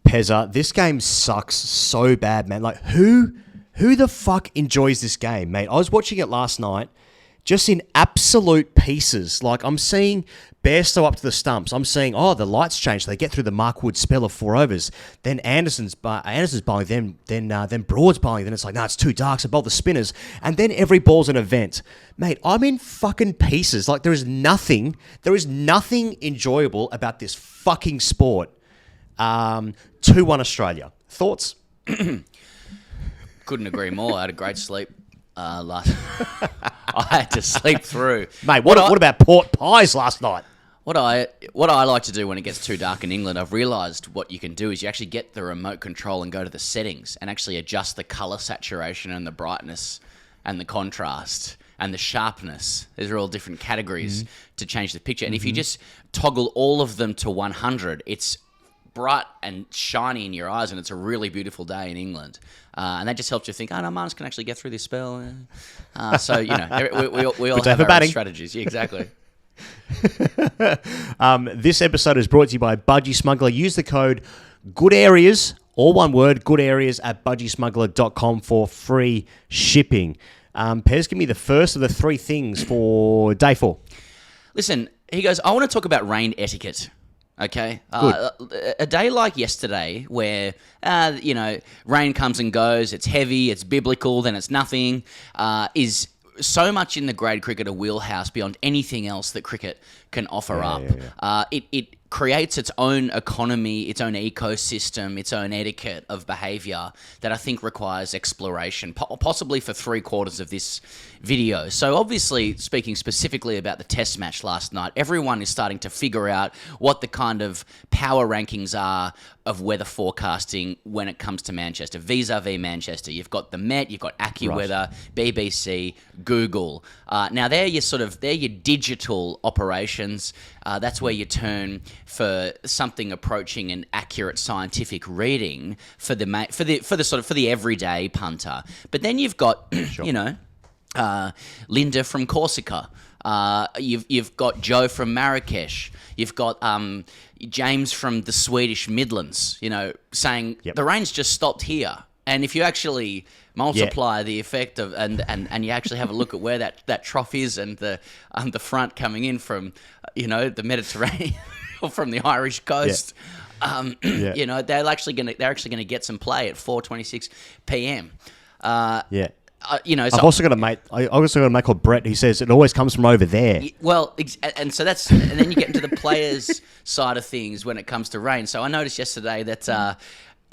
Pezza, this game sucks so bad, man. Like, who the fuck enjoys this game, mate? I was watching it last night, just in absolute pieces. Like, I'm seeing Bairstow up to the stumps. I'm seeing, the lights change. They get through the Mark Wood spell of 4 overs. Then Anderson's bowling them. Then Broad's bowling. Then it's like, no, it's too dark. So bowl the spinners. And then every ball's an event. Mate, I'm in fucking pieces. Like, there is nothing enjoyable about this fucking sport. 2-1 Australia. Thoughts? Couldn't agree more. I had a great sleep last. I had to sleep through. Mate, what about pork pies last night? What I like to do when it gets too dark in England, I've realised what you can do is you actually get the remote control and go to the settings and actually adjust the colour saturation and the brightness and the contrast and the sharpness. These are all different categories to change the picture. And if you just toggle all of them to 100, it's bright and shiny in your eyes, and it's a really beautiful day in England. And that just helps you think, no, Marnus can actually get through this spell. So, we all have our own strategies. Yeah, exactly. This episode is brought to you by Budgy Smuggler. Use the code goodareas, all one word, goodareas at budgysmuggler.com for free shipping. Pez, give me the first of the 3 things for day 4. Listen, he goes, I want to talk about rain etiquette. Okay, a day like yesterday where, rain comes and goes, it's heavy, it's biblical, then it's nothing, is so much in the grade cricketer wheelhouse beyond anything else that cricket can offer up. It creates its own economy, its own ecosystem, its own etiquette of behaviour that I think requires exploration, possibly for 3/4 of this video. So obviously, speaking specifically about the test match last night, everyone is starting to figure out what the kind of power rankings are of weather forecasting when it comes to Manchester, vis-a-vis Manchester. You've got the Met, you've got AccuWeather, BBC, Google. Now they're your digital operations. That's where you turn for something approaching an accurate scientific reading for the everyday punter. But then you've got Linda from Corsica. You've got Joe from Marrakesh. You've got James from the Swedish Midlands, saying the rain's just stopped here. And if you actually multiply the effect of and you actually have a look at where that trough is and the front coming in from the Mediterranean or from the Irish coast, they're actually gonna get some play at 4:26 p.m. I've also got a mate called Brett. He says it always comes from over there. Well, and so and then you get into the players' side of things when it comes to rain. So I noticed yesterday that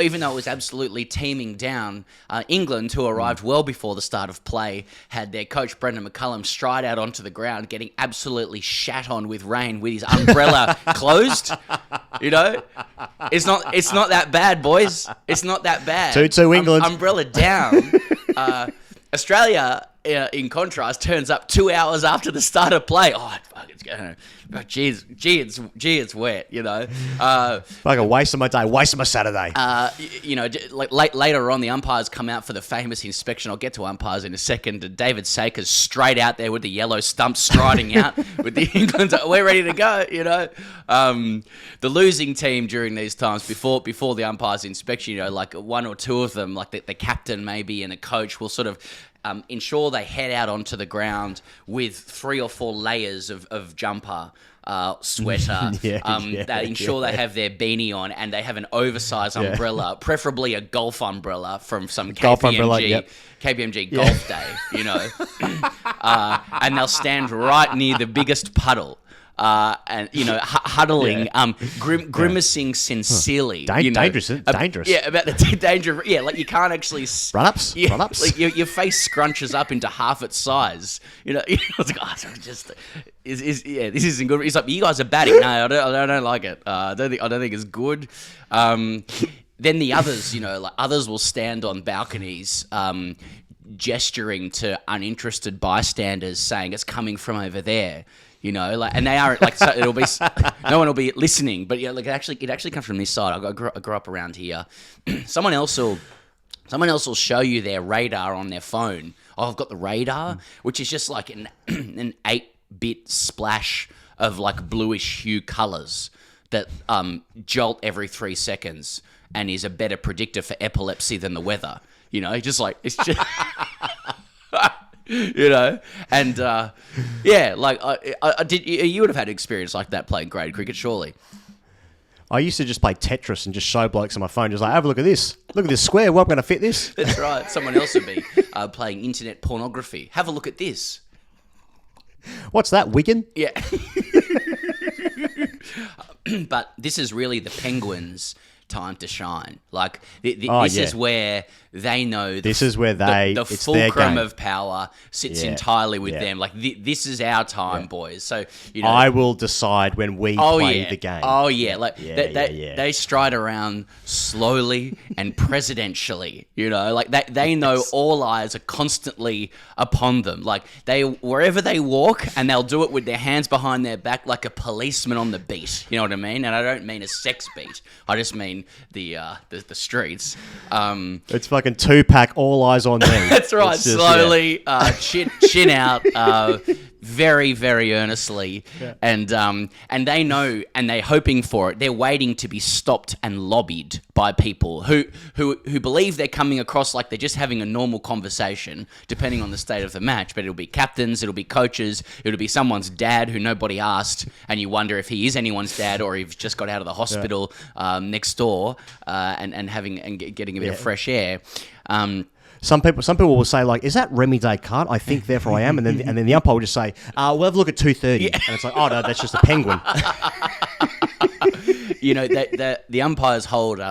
even though it was absolutely teeming down, England, who arrived well before the start of play, had their coach Brendan McCullum stride out onto the ground, getting absolutely shat on with rain with his umbrella closed. It's not that bad, boys. It's not that bad. 2-2 England. Umbrella down. Australia, in contrast, turns up 2 hours after the start of play. It's wet, Like a waste of my day, waste of my Saturday. Later on, the umpires come out for the famous inspection. I'll get to umpires in a second. David Saker's straight out there with the yellow stump striding out with the England. We're ready to go, The losing team during these times, before the umpires inspection, like 1 or 2 of them, like the captain maybe and a coach will sort of ensure they head out onto the ground with 3 or 4 layers of jumper, sweater. They ensure they have their beanie on and they have an oversized umbrella, preferably a golf umbrella from some KPMG golf day, and they'll stand right near the biggest puddle. Huddling, grimacing sincerely. Dangerous. About the danger. Yeah, like you can't actually run-ups. Like your face scrunches up into half its size. It's like, this isn't good. He's like, you guys are batting. No, I don't like it. I don't think it's good. Then the others, others will stand on balconies, gesturing to uninterested bystanders, saying it's coming from over there. And they are so it'll be no one will be listening, but it actually comes from this side. I grew up around here. Someone else will show you their radar on their phone. I've got the radar, which is just like an 8-bit splash of like bluish hue colors that jolt every 3 seconds. and is a better predictor for epilepsy than the weather. You know, just like it's just. You know, and yeah, like you would have had experience like that playing grade cricket, surely. I used to just play Tetris and just show blokes on my phone, just like, have a look at this. Look at this square. Well, I'm going to fit this. That's right. Someone else would be playing internet pornography. Have a look at this. What's that, Wigan? Yeah. But this is really the Penguins' time to shine. Like, this is where they know... This is where the it's their fulcrum game. Of power sits entirely with them. Like, this is our time, boys. So, you know... I will decide when we play the game. Oh, yeah. Like, they stride around slowly and presidentially, you know? Like, they know all eyes are constantly upon them. Like, wherever they walk, and they'll do it with their hands behind their back like a policeman on the beat. You know what I mean? And I don't mean a sex beat. I just mean the streets. It's fucking 2-pack, all eyes on me. That's right. Just, slowly, chin out, very, very earnestly, and they know, and they're hoping for it. They're waiting to be stopped and lobbied by people who believe they're coming across like they're just having a normal conversation, depending on the state of the match. But it'll be captains, it'll be coaches, it'll be someone's dad who nobody asked, and you wonder if he is anyone's dad or he's just got out of the hospital next door and getting a bit of fresh air. Some people will say, like, is that Remy Descartes? I think, therefore I am. And then the umpire will just say, we'll have a look at 2:30. And it's like, oh, no, that's just a penguin. You know, the umpires hold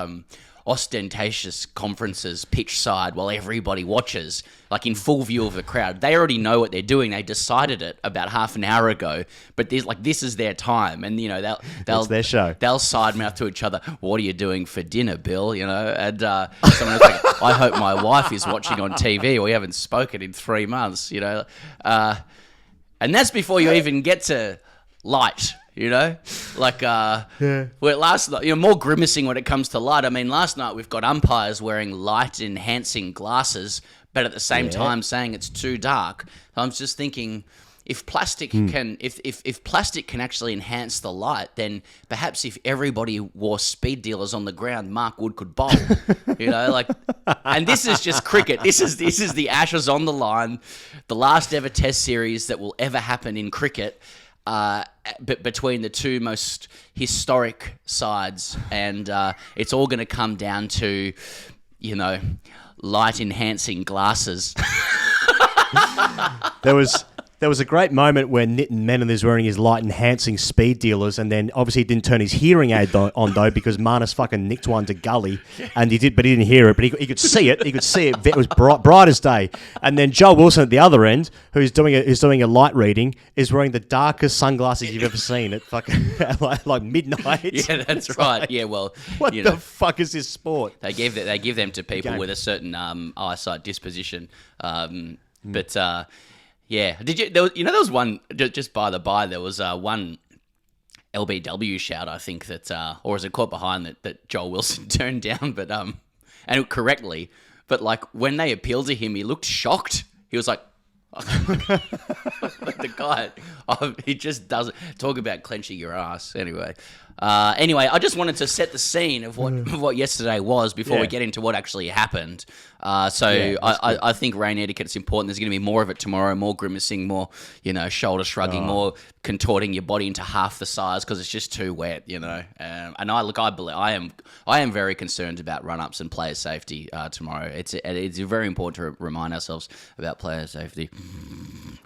ostentatious conferences pitch side while everybody watches, like in full view of the crowd. They already know what they're doing. They decided it about half an hour ago, but this is their time, and you know they'll it's their show. They'll side mouth to each other. What are you doing for dinner, Bill? You know, and someone else like, I hope my wife is watching on TV. We haven't spoken in 3 months. You know, and that's before you even get to light. You know, like well, last night, you know, more grimacing when it comes to light. I mean, last night we've got umpires wearing light-enhancing glasses, but at the same time saying it's too dark. I'm just thinking, if plastic can, if plastic can actually enhance the light, then perhaps if everybody wore speed dealers on the ground, Mark Wood could bowl. You know, like, and this is just cricket. This is the Ashes on the line, the last ever Test series that will ever happen in cricket. But between the two most historic sides, and it's all going to come down to, you know, light enhancing glasses. There was a great moment where Nitin Menon is wearing his light-enhancing speed dealers, and then obviously he didn't turn his hearing aid on though, because Marnus fucking nicked one to Gully, and he didn't hear it, but he could see it. He could see it. It was bright as day. And then Joe Wilson at the other end, who's doing a light reading, is wearing the darkest sunglasses you've ever seen at fucking like midnight. Yeah, that's it's right. Like, yeah, well, what the fuck is this sport? They give them to people with a certain eyesight disposition, but. Yeah, there was one, just by the by, there was one LBW shout, I think, that, or was it caught behind that Joel Wilson turned down, but, and correctly, but like when they appealed to him, he looked shocked. He was like, like the guy, he just doesn't talk about clenching your ass. Anyway, I just wanted to set the scene of what yesterday was before we get into what actually happened. I think rain etiquette is important. There's going to be more of it tomorrow, more grimacing, more, you know, shoulder shrugging, more contorting your body into half the size because it's just too wet, you know. And I am very concerned about run-ups and player safety tomorrow. It's very important to remind ourselves about player safety.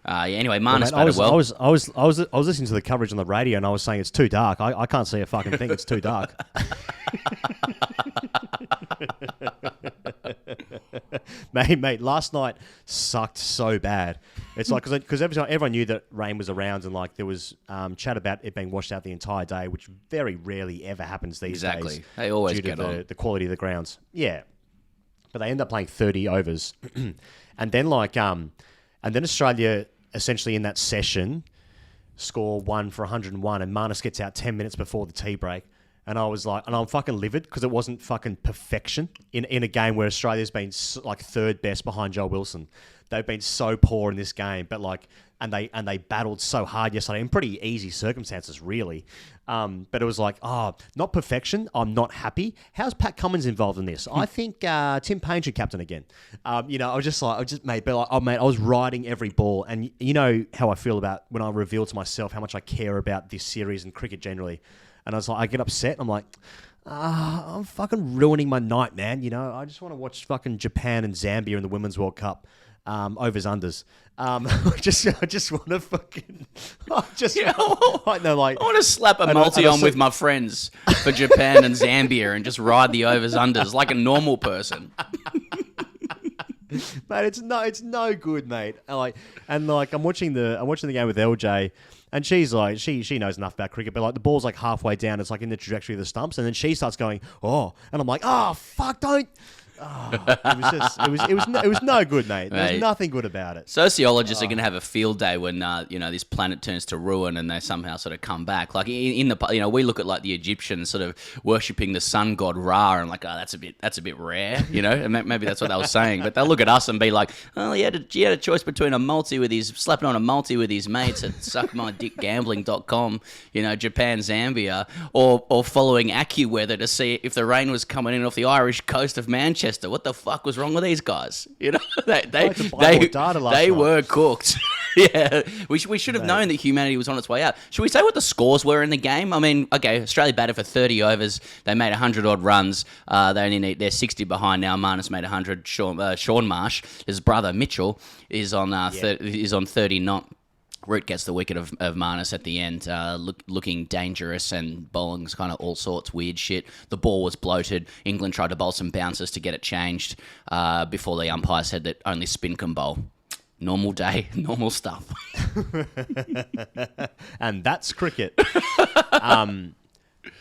Anyway, Marnus batted well. I was listening to the coverage on the radio and I was saying it's too dark. I can't see a fucking thing. It's too dark. Mate, last night sucked so bad. It's like because everyone knew that rain was around, and like there was chat about it being washed out the entire day, which very rarely ever happens these days. Exactly, they always due get to on the quality of the grounds. Yeah, but they end up playing 30 overs, and then Australia essentially in that session score 1 for 101, and Marnus gets out 10 minutes before the tea break. And I was like, and I'm fucking livid because it wasn't fucking perfection in a game where Australia's been like third best behind Joe Wilson. They've been so poor in this game, but like, and they battled so hard yesterday in pretty easy circumstances, really. But it was like, not perfection. I'm not happy. How's Pat Cummins involved in this? I think Tim Payne should captain again. I was just like, mate, I was riding every ball, and you know how I feel about when I reveal to myself how much I care about this series and cricket generally. And I was like, I get upset. I'm like, I'm fucking ruining my night, man. You know, I just want to watch fucking Japan and Zambia in the Women's World Cup. Overs unders. I just want to fucking. I want to slap a multi on with my friends for Japan and Zambia and just ride the overs unders like a normal person. Mate, it's no good, mate. I'm watching the game with LJ, and she's like, she knows enough about cricket, but like the ball's like halfway down, it's like in the trajectory of the stumps, and then she starts going, and I'm like, fuck, don't. It was no good, mate. There's nothing good about it. Sociologists are going to have a field day when this planet turns to ruin and they somehow sort of come back. Like in the we look at like the Egyptians sort of worshipping the sun god Ra and like, that's a bit rare, and maybe that's what they were saying. But they'll look at us and be like, he had a choice between slapping on a multi with his mates at suckmydickgambling.com, Japan, Zambia, or following AccuWeather to see if the rain was coming in off the Irish coast of Manchester. What the fuck was wrong with these guys? They were cooked. Yeah, we should have known that humanity was on its way out. Should we say what the scores were in the game? I mean, okay, Australia batted for 30 overs. They made 100 odd runs. They're 60 behind now. Marnus made 100. Sean Marsh, his brother Mitchell, is on 30 not. Root gets the wicket of Marnus at the end, looking dangerous and bowling kind of all sorts weird shit. The ball was bloated. England tried to bowl some bouncers to get it changed before the umpire said that only spin can bowl. Normal day, normal stuff. And that's cricket.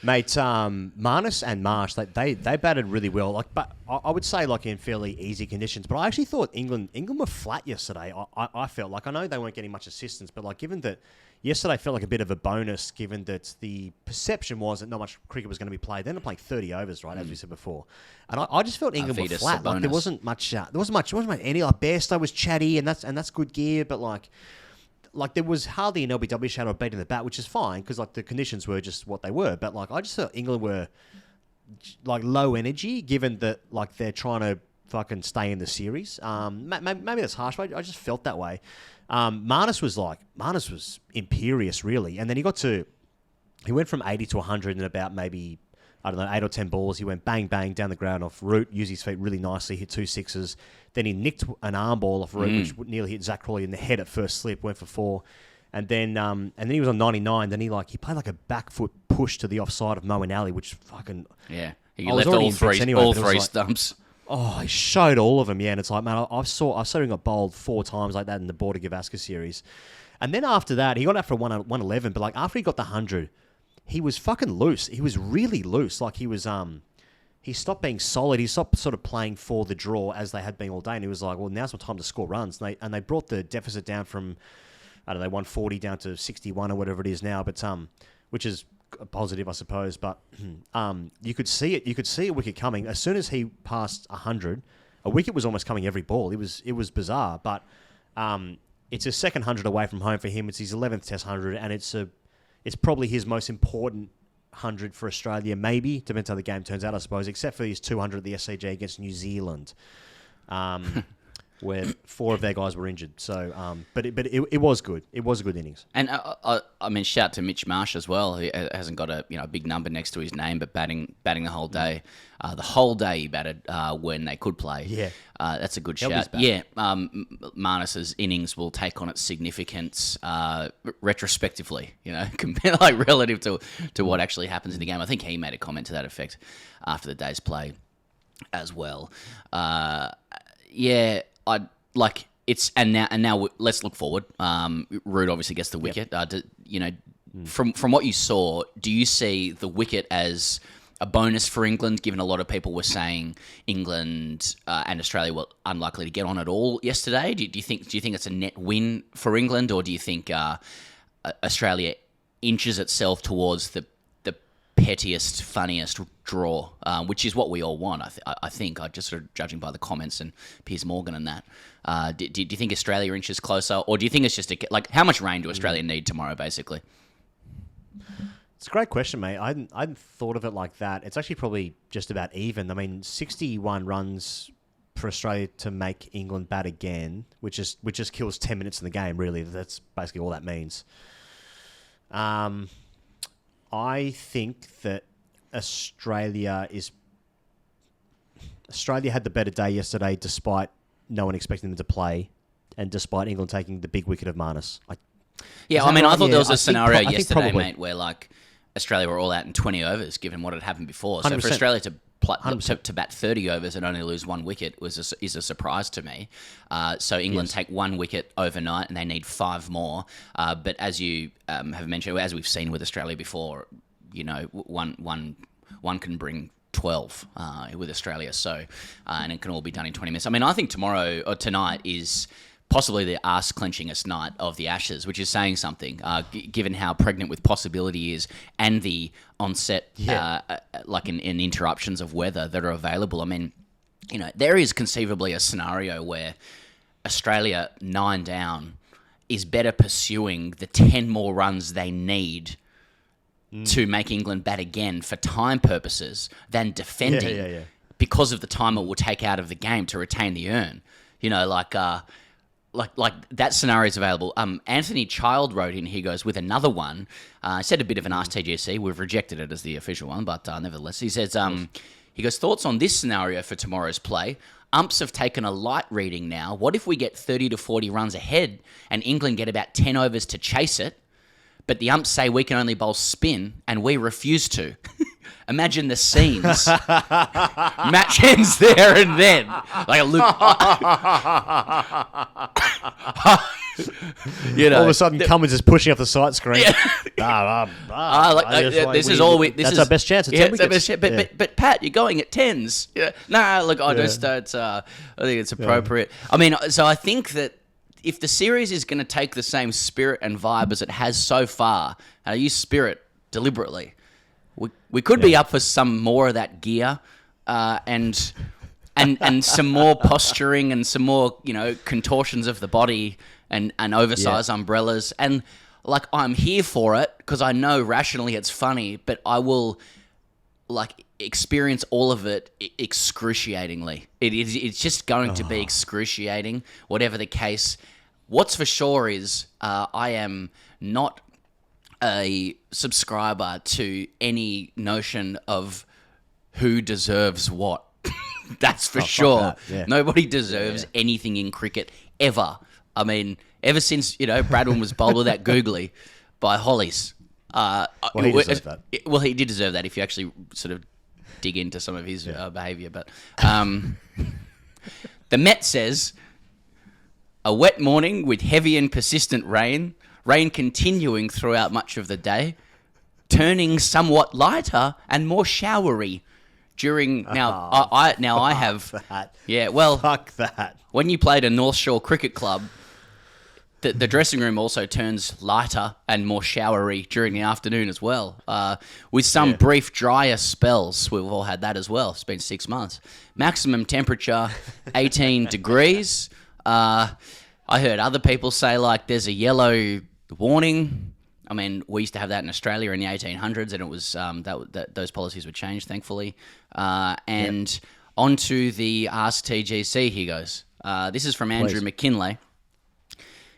Mate, Marnus and Marsh, they batted really well. But I would say in fairly easy conditions. But I actually thought England were flat yesterday. I felt like, I know they weren't getting much assistance, but given that yesterday felt like a bit of a bonus, given that the perception was that not much cricket was going to be played. They're playing 30 overs, right, as we said before. And I just felt England were flat. There wasn't much. Any Bairstow was chatty, and that's good gear, but there was hardly an LBW shot or beat in the bat, which is fine because the conditions were just what they were. But I just thought England were low energy, given that they're trying to fucking stay in the series. Maybe that's harsh, but I just felt that way. Marnus was imperious, really, and then he went from 80 to 100 in about maybe 8 or 10 balls. He went bang bang down the ground off Root, used his feet really nicely, hit 2 sixes. Then he nicked an arm ball off Root, which nearly hit Zach Crawley in the head at first slip, went for 4. And then he was on 99. Then he played a back foot push to the offside of Moeen Ali, which fucking... Yeah, he left all three stumps. Oh, he showed all of them, yeah. And it's man, I saw him got bowled 4 times like that in the Border Gavaskar series. And then after that, he got out for 111, but after he got the 100, he was fucking loose. He was really loose. He stopped being solid. He stopped sort of playing for the draw as they had been all day. And he was like, well, now's my time to score runs. And they brought the deficit down from, 140 down to 61 or whatever it is now. But which is a positive, I suppose. But you could see it. You could see a wicket coming as soon as he passed 100. A wicket was almost coming every ball. It was bizarre. But it's his second 100 away from home for him. It's his 11th Test 100, and it's probably his most important 100 for Australia, maybe. Depends how the game turns out, I suppose, except for his 200 at the SCG against New Zealand, where 4 of their guys were injured. So, but it was good. It was a good innings. And I mean, shout to Mitch Marsh as well. He hasn't got a big number next to his name, but batting the whole day. The whole day he batted when they could play. Yeah, that's a good shout. Yeah, Marnus's innings will take on its significance retrospectively. Relative to what actually happens in the game. I think he made a comment to that effect after the day's play as well. Yeah, I'd like it's and now let's look forward. Root obviously gets the wicket. Yep. From what you saw, do you see the wicket as a bonus for England, given a lot of people were saying England and Australia were unlikely to get on at all yesterday? Do you think it's a net win for England, or do you think Australia inches itself towards the pettiest, funniest draw, which is what we all want. I think. I just sort of judging by the comments and Piers Morgan and that. Do you think Australia inches closer, or do you think it's just how much rain do Australia need tomorrow, basically? It's a great question, mate. I hadn't thought of it like that. It's actually probably just about even. I mean, 61 runs for Australia to make England bat again, which just kills 10 minutes in the game, really. That's basically all that means. I think that Australia had the better day yesterday, despite no one expecting them to play, and despite England taking the big wicket of Marnus. I thought there was a scenario yesterday, mate, where Australia were all out in 20 overs, given what had happened before. So 100%. for Australia to bat 30 overs and only lose one wicket is a surprise to me. So England take one wicket overnight, and they need 5 more. But as you have mentioned, as we've seen with Australia before, one can bring 12 with Australia. So and it can all be done in 20 minutes. I mean, I think tomorrow or tonight is possibly the arse-clenchingest night of the Ashes, which is saying something, given how pregnant with possibility is and the onset, in interruptions of weather that are available. I mean, there is conceivably a scenario where Australia 9 down is better pursuing the 10 more runs they need to make England bat again for time purposes than defending because of the time it will take out of the game to retain the earn. Like that scenario is available. Anthony Child wrote in, he goes, with another one. Said a bit of an ASKTGC. We've rejected it as the official one, but nevertheless. He says, he goes, thoughts on this scenario for tomorrow's play? Umps have taken a light reading now. What if we get 30 to 40 runs ahead and England get about 10 overs to chase it, but the umps say we can only bowl spin and we refuse to? Imagine the scenes. Match ends there and then. Like a Luke. All of a sudden, Cummins is pushing off the sight screen. This is all we. That's our best chance. But Pat, you're going at 10s. Yeah. No, look, I just don't. I think it's appropriate. Yeah. I mean, so I think that if the series is going to take the same spirit and vibe as it has so far, and I use spirit deliberately. We could be up for some more of that gear, and some more posturing and some more contortions of the body and oversized umbrellas, and I'm here for it because I know rationally it's funny, but I will experience all of it excruciatingly. It's just going to be excruciating, whatever the case. What's for sure is I am not a subscriber to any notion of who deserves what. That's for sure. That. Yeah. Nobody deserves anything in cricket ever. I mean, ever since Bradman was bowled with that googly by Hollies. He deserved that. Well, he did deserve that if you actually sort of dig into some of his behaviour. But the Met says a wet morning with heavy and persistent rain continuing throughout much of the day, turning somewhat lighter and more showery during... I have... That. Yeah, well... Fuck that. When you played a North Shore Cricket Club, the dressing room also turns lighter and more showery during the afternoon as well, with some brief drier spells. We've all had that as well. It's been 6 months. Maximum temperature, 18 degrees. I heard other people say, there's a yellow warning. I mean, we used to have that in Australia in the 1800s, and it was those policies were changed, thankfully. Onto the ASKTGC, he goes. This is from Andrew McKinlay.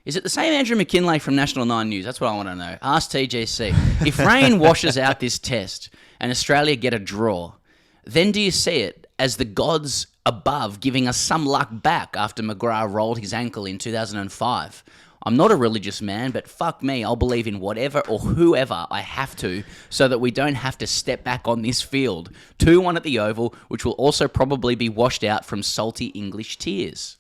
Is it the same Andrew McKinlay from National 9 News? That's what I want to know. ASKTGC. If rain washes out this test and Australia get a draw, then do you see it as the gods above giving us some luck back after McGrath rolled his ankle in 2005? I'm not a religious man, but fuck me, I'll believe in whatever or whoever I have to so that we don't have to step back on this field. 2-1 at the Oval, which will also probably be washed out from salty English tears.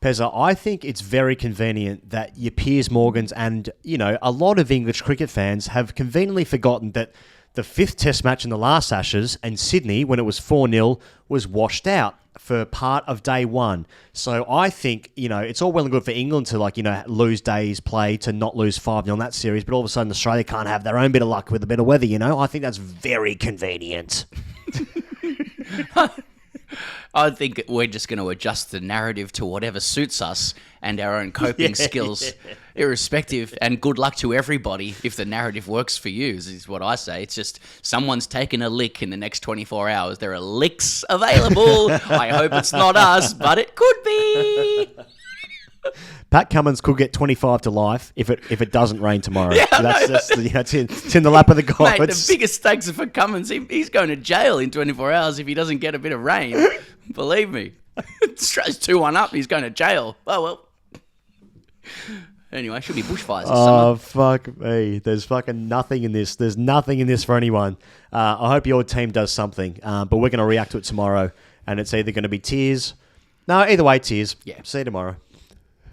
Pezza, I think it's very convenient that your Piers Morgans and, a lot of English cricket fans have conveniently forgotten that the 5th Test match in the last Ashes and Sydney, when it was 4-0, was washed out. for part of day one. So I think, it's all well and good for England to lose days play to not lose 5-0 in that series, but all of a sudden Australia can't have their own bit of luck with a bit of weather, I think that's very convenient. I think we're just going to adjust the narrative to whatever suits us and our own coping skills, irrespective. And good luck to everybody if the narrative works for you, is what I say. It's just someone's taken a lick in the next 24 hours. There are licks available. I hope it's not us, but it could be. Pat Cummins could get 25 to life if it doesn't rain tomorrow. Yeah, it's in the lap of the gods. Mate, the biggest stakes are for Cummins. He's going to jail in 24 hours if he doesn't get a bit of rain. Believe me. Australia's 2-1 up. He's going to jail. Oh, well. Anyway, should be bushfires this summer. Fuck me. There's fucking nothing in this. There's nothing in this for anyone. I hope your team does something. But we're going to react to it tomorrow. And it's either going to be tears. No, either way, tears. Yeah. See you tomorrow.